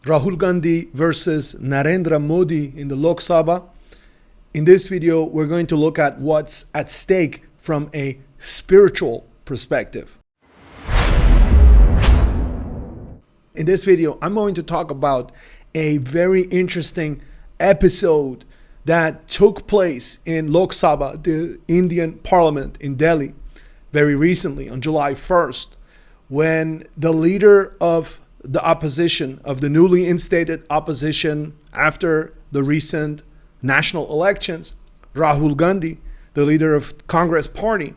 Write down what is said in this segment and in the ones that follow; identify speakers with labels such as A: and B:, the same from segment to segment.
A: Rahul Gandhi versus Narendra Modi in the Lok Sabha. In this video, we're going to look at what's at stake from a spiritual perspective. In this video, I'm going to talk about a very interesting episode that took place in Lok Sabha, the Indian Parliament in Delhi, very recently on July 1st, when the leader of the opposition, of the newly instated opposition after the recent national elections, Rahul Gandhi, the leader of Congress Party,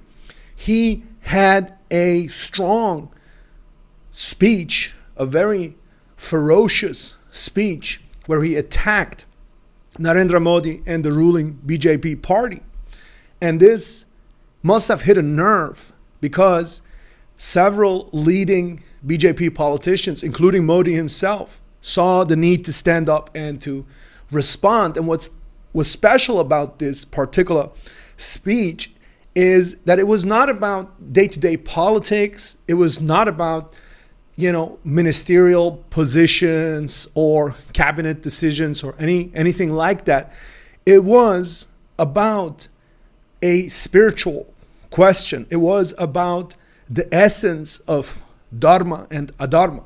A: he had a strong speech, a very ferocious speech, where he attacked Narendra Modi and the ruling BJP party. And this must have hit a nerve because several leading BJP politicians, including Modi himself, saw the need to stand up and to respond. And what was special about this particular speech is that it was not about day-to-day politics. It was not about, ministerial positions or cabinet decisions or anything like that. It was about a spiritual question. It was about the essence of Dharma and Adharma,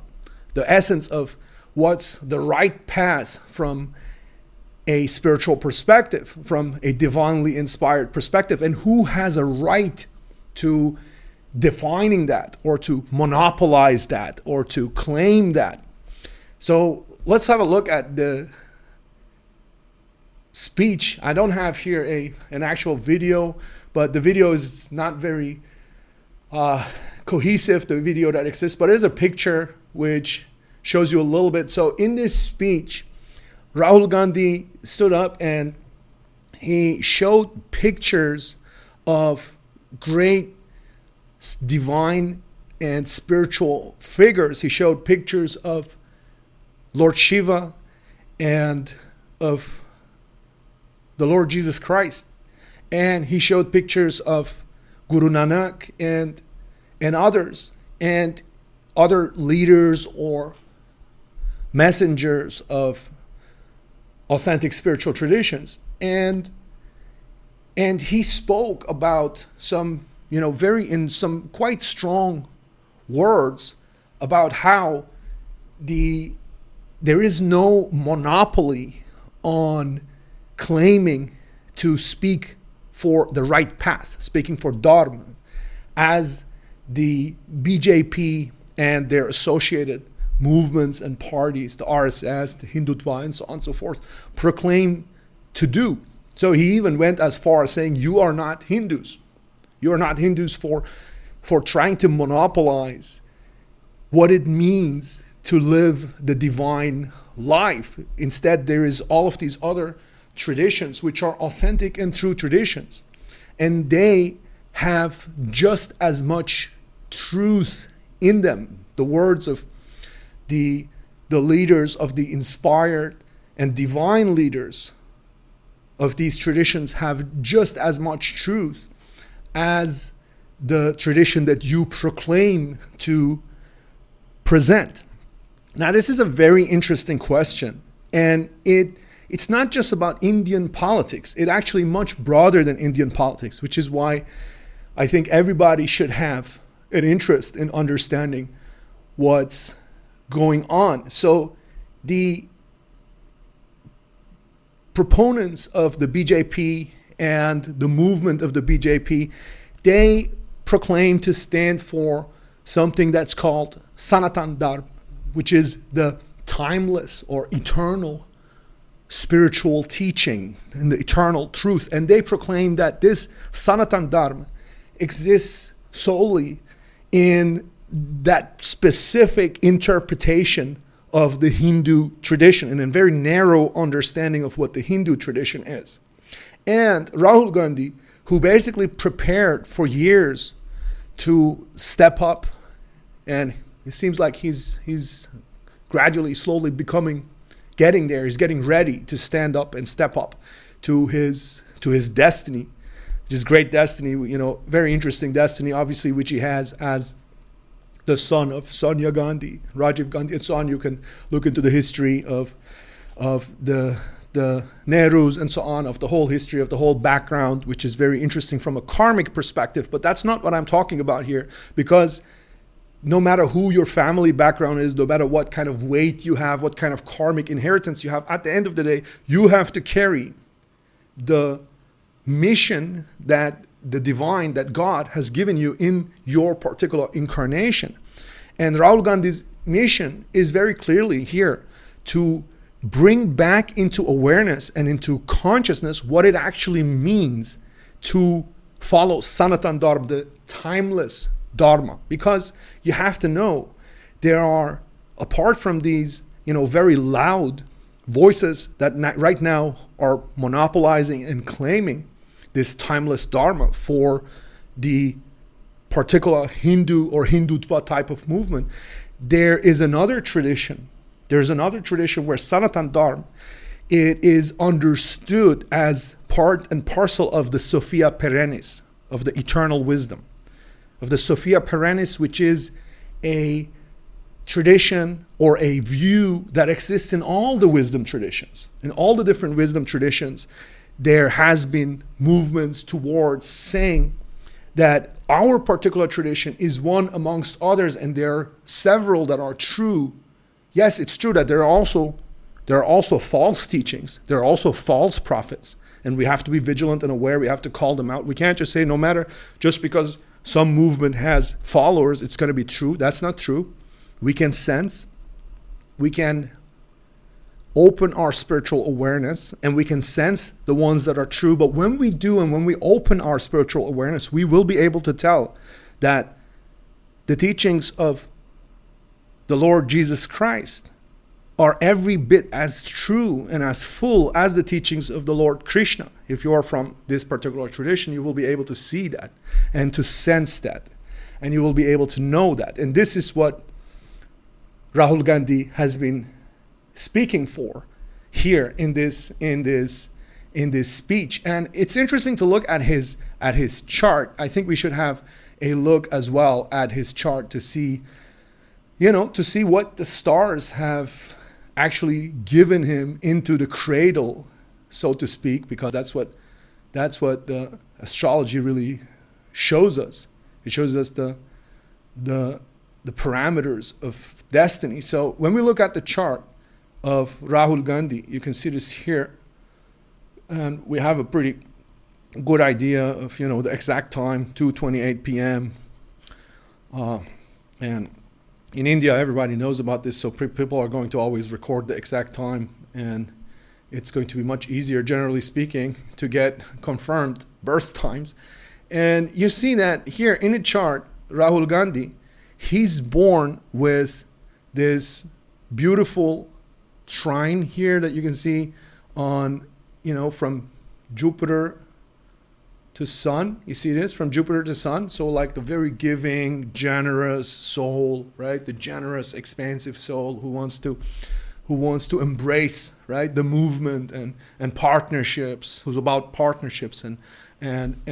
A: the essence of what's the right path from a spiritual perspective, from a divinely inspired perspective, and who has a right to defining that or to monopolize that or to claim that. So let's have a look at the speech. I don't have here an actual video, but the video is not very cohesive, the video that exists, but there's a picture which shows you a little bit. So in this speech, Rahul Gandhi stood up and he showed pictures of great divine and spiritual figures. He showed pictures of Lord Shiva and of the Lord Jesus Christ. And he showed pictures of Guru Nanak and others, and other leaders or messengers of authentic spiritual traditions. And he spoke about some, in some quite strong words about how there is no monopoly on claiming to speak for the right path, speaking for Dharma, as the BJP and their associated movements and parties, the RSS, the Hindutva, and so on and so forth, proclaim to do. So he even went as far as saying, you are not Hindus. You are not Hindus for trying to monopolize what it means to live the divine life. Instead, there is all of these other traditions which are authentic and true traditions. And they have just as much truth in them. The words of the leaders of the inspired and divine leaders of these traditions have just as much truth as the tradition that you proclaim to present. Now, this is a very interesting question, and it's not just about Indian politics. It's actually much broader than Indian politics, which is why I think everybody should have an interest in understanding what's going on. So the proponents of the BJP and the movement of the BJP, they proclaim to stand for something that's called Sanatana Dharma, which is the timeless or eternal spiritual teaching and the eternal truth. And they proclaim that this Sanatana Dharma exists solely in that specific interpretation of the Hindu tradition and a very narrow understanding of what the Hindu tradition is. And Rahul Gandhi, who basically prepared for years to step up, and it seems like he's gradually, slowly getting there. He's getting ready to stand up and step up to his destiny, which is great destiny, very interesting destiny, obviously, which he has as the son of Sonia Gandhi, Rajiv Gandhi, and so on. You can look into the history of the Nehrus and so on, of the whole history, of the whole background, which is very interesting from a karmic perspective. But that's not what I'm talking about here, because no matter who your family background is, no matter what kind of weight you have, what kind of karmic inheritance you have, at the end of the day, you have to carry the mission that the divine, that God has given you in your particular incarnation. And Rahul Gandhi's mission is very clearly here to bring back into awareness and into consciousness what it actually means to follow Sanatana Dharma, the timeless Dharma. Because you have to know, there are, apart from these, very loud voices that right now are monopolizing and claiming this timeless Dharma for the particular Hindu or Hindutva type of movement, there is another tradition. There's another tradition where Sanatana Dharma, it is understood as part and parcel of the Sophia Perennis, of the eternal wisdom, of the Sophia Perennis, which is a tradition or a view that exists in all the wisdom traditions. In all the different wisdom traditions, there has been movements towards saying that our particular tradition is one amongst others, and there are several that are true. Yes, it's true that there are also false teachings. There are also false prophets, and we have to be vigilant and aware. We have to call them out. We can't just say, no matter, just because some movement has followers, it's going to be true. That's not true. We can sense, we can open our spiritual awareness, and we can sense the ones that are true. But when we do, and when we open our spiritual awareness, we will be able to tell that the teachings of the Lord Jesus Christ are every bit as true and as full as the teachings of the Lord Krishna. If you are from this particular tradition, you will be able to see that and to sense that, and you will be able to know that. And this is what Rahul Gandhi has been speaking for here in this speech. And it's interesting to look at his chart. I think we should have a look as well at his chart to see what the stars have actually given him into the cradle, so to speak, because that's what the astrology really shows us. It shows us the parameters of destiny. So when we look at the chart of Rahul Gandhi, you can see this here, and we have a pretty good idea of the exact time, 2:28 p.m. And in India, everybody knows about this, so people are going to always record the exact time, and it's going to be much easier, generally speaking, to get confirmed birth times. And you see that here in the chart, Rahul Gandhi, he's born with this beautiful trine here that you can see on, from Jupiter to Sun. You see this from Jupiter to Sun. So like the very giving, generous soul, right? The generous, expansive soul who wants to embrace, right, the movement and partnerships, who's about partnerships and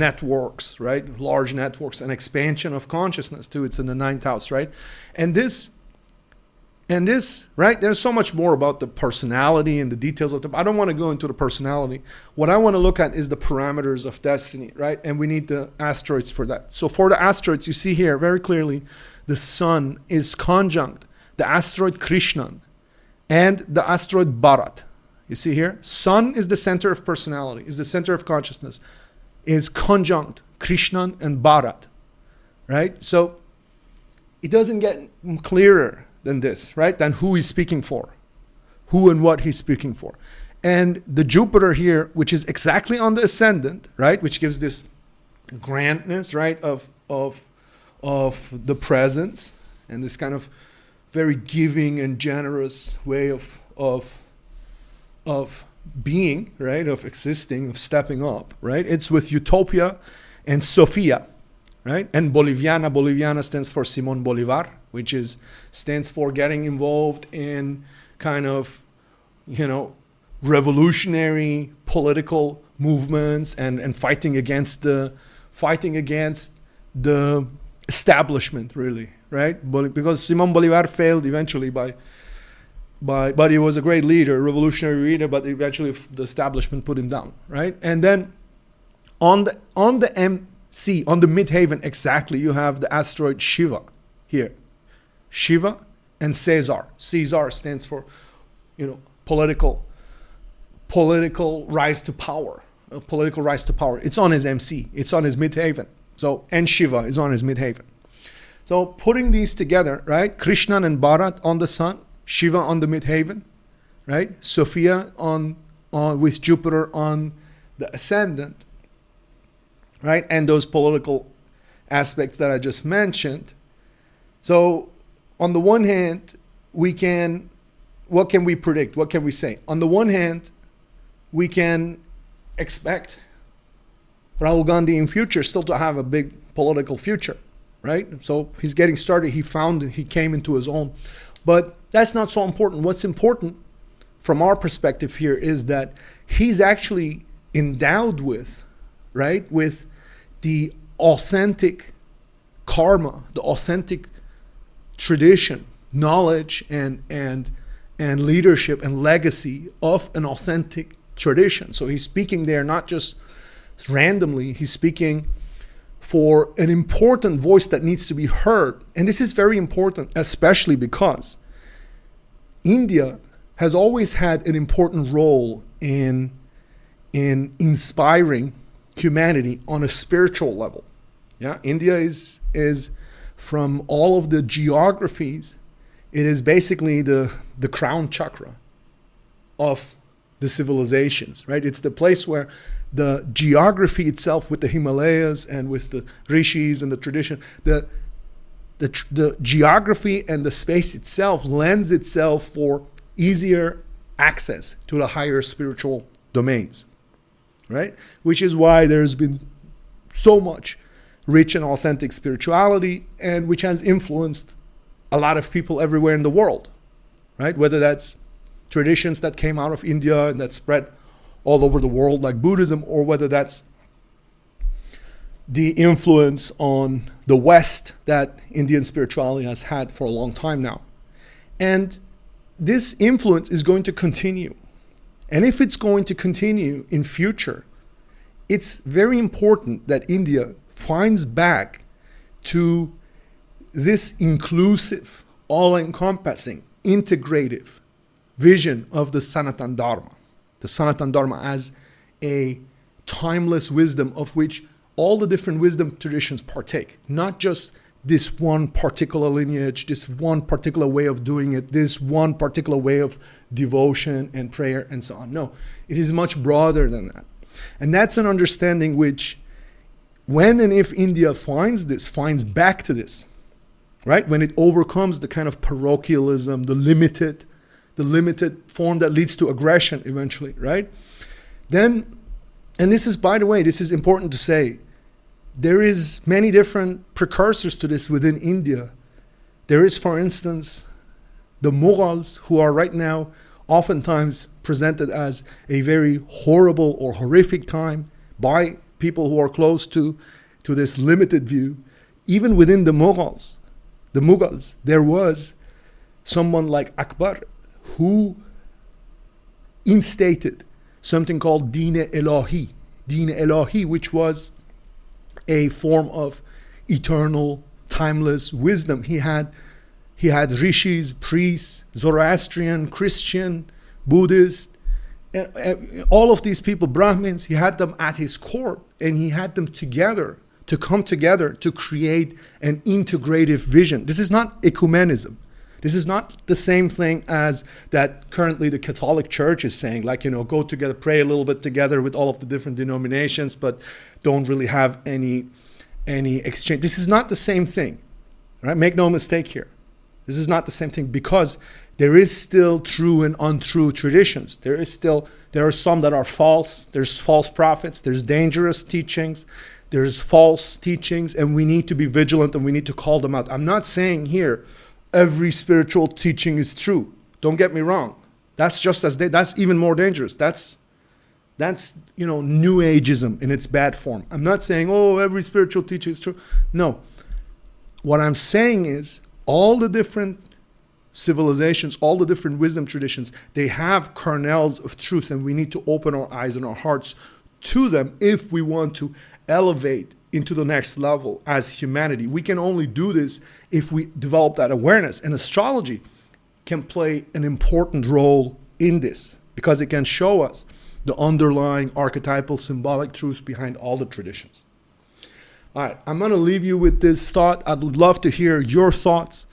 A: networks, right? Large networks and expansion of consciousness too. It's in the ninth house, right? And this, right? There's so much more about the personality and the details of them. I don't want to go into the personality. What I want to look at is the parameters of destiny, right? And we need the asteroids for that. So for the asteroids, you see here very clearly, the sun is conjunct the asteroid Krishnan and the asteroid Bharat. You see here, sun is the center of personality, is the center of consciousness, is conjunct Krishnan and Bharat, right? So it doesn't get clearer than this, right? Than who he's speaking for, who and what he's speaking for. And the Jupiter here, which is exactly on the ascendant, right? Which gives this grandness, right? Of the presence and this kind of very giving and generous way of being, right? Of existing, of stepping up, right? It's with Utopia and Sofia, right? And Boliviana. Boliviana stands for Simon Bolivar, which stands for getting involved in kind of, revolutionary political movements and fighting against the establishment, really, right? Because Simon Bolivar failed eventually but he was a great leader, revolutionary leader, but eventually the establishment put him down, right? And then on the MC, on the midheaven, exactly, you have the asteroid Shiva here. Shiva and Caesar. Caesar stands for, political rise to power. Political rise to power. It's on his MC. It's on his midheaven. So, and Shiva is on his midheaven. So putting these together, right? Krishna and Bharat on the sun, Shiva on the midheaven, right? Sophia on with Jupiter on the ascendant, right? And those political aspects that I just mentioned. So on the one hand, what can we predict? What can we say? On the one hand, we can expect Rahul Gandhi in future still to have a big political future, right? So he's getting started. He came into his own. But that's not so important. What's important from our perspective here is that he's actually endowed with, right, with the authentic karma, the authentic tradition, knowledge, and leadership and legacy of an authentic tradition. So he's speaking there not just randomly, he's speaking for an important voice that needs to be heard. And this is very important, especially because India has always had an important role in inspiring humanity on a spiritual level. Yeah, India is from all of the geographies, it is basically the crown chakra of the civilizations, right? It's the place where the geography itself, with the Himalayas and with the rishis and the tradition, the geography and the space itself lends itself for easier access to the higher spiritual domains, right? Which is why there's been so much rich and authentic spirituality, and which has influenced a lot of people everywhere in the world, right? Whether that's traditions that came out of India and that spread all over the world like Buddhism, or whether that's the influence on the West that Indian spirituality has had for a long time now. And this influence is going to continue. And if it's going to continue in future, it's very important that India finds back to this inclusive, all-encompassing, integrative vision of the Sanatana Dharma. The Sanatana Dharma as a timeless wisdom of which all the different wisdom traditions partake. Not just this one particular lineage, this one particular way of doing it, this one particular way of devotion and prayer and so on. No, it is much broader than that. And that's an understanding which, when and if India finds back to this, right? When it overcomes the kind of parochialism, the limited form that leads to aggression eventually, right? Then, and this is, by the way, this is important to say, there is many different precursors to this within India. There is, for instance, the Mughals, who are right now oftentimes presented as a very horrible or horrific time by people who are close to this limited view. Even within the Mughals, there was someone like Akbar who instated something called Deen-e-Ilahi, which was a form of eternal, timeless wisdom. He had rishis, priests, Zoroastrian, Christian, Buddhist, all of these people, Brahmins. He had them at his court, and he had them together to come together to create an integrative vision. This is not ecumenism. This is not the same thing as that currently the Catholic Church is saying, like, go together, pray a little bit together with all of the different denominations, but don't really have any exchange. This is not the same thing, right? Make no mistake here. This is not the same thing, because there is still true and untrue traditions. There are some that are false. There's false prophets. There's dangerous teachings. There's false teachings, and we need to be vigilant and we need to call them out. I'm not saying here every spiritual teaching is true. Don't get me wrong. That's that's even more dangerous. That's New Ageism in its bad form. I'm not saying, every spiritual teaching is true. No. what I'm saying is all the different civilizations, all the different wisdom traditions, they have kernels of truth, and we need to open our eyes and our hearts to them if we want to elevate into the next level as humanity. We can only do this if we develop that awareness, and astrology can play an important role in this because it can show us the underlying archetypal symbolic truth behind all the traditions. All right, I'm going to leave you with this thought. I'd love to hear your thoughts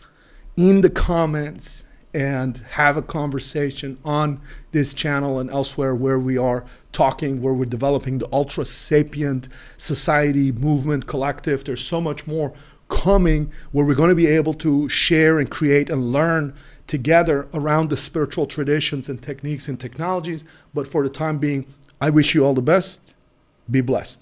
A: in the comments and have a conversation on this channel and elsewhere where we are talking, where we're developing the Ultrasapient society, movement, collective. There's so much more coming where we're going to be able to share and create and learn together around the spiritual traditions and techniques and technologies. But for the time being, I wish you all the best. Be blessed.